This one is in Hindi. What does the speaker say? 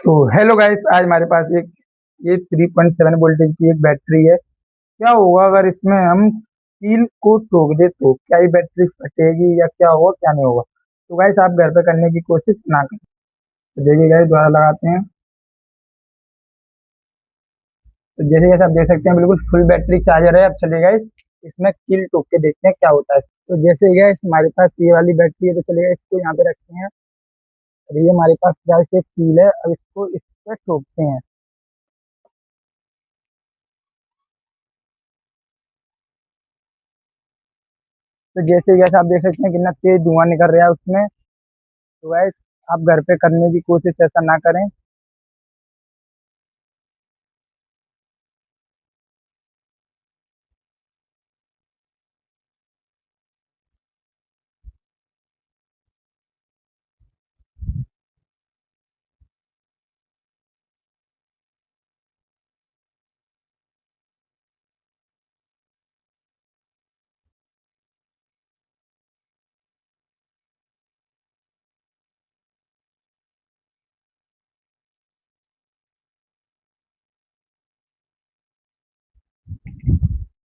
तो हेलो गाइस, आज हमारे पास एक ये 3.7 वोल्टेज की एक बैटरी है। क्या होगा अगर इसमें हम कील को ठोक दे तो क्या ये बैटरी फटेगी या क्या होगा क्या नहीं होगा। तो गाइस आप घर पे करने की कोशिश ना करें। तो देखिए गाइस दोबारा लगाते हैं। तो जैसे जैसे आप देख सकते हैं बिल्कुल फुल बैटरी चार्जर है। अब चलिए गाइस इसमें कील ठोक के देखते हैं क्या होता है। तो जैसे गाइस हमारे पास ये वाली बैटरी है, तो चलिए गाइस इसको यहाँ पे रखते हैं। और ये हमारे पास गाइस एक कील है, अब इसको इस पे ठोकते हैं। तो जैसे जैसे आप देख सकते हैं कितना तेज धुआं निकल रहा है उसमें। तो गाइस आप घर पे करने की कोशिश ऐसा ना करें।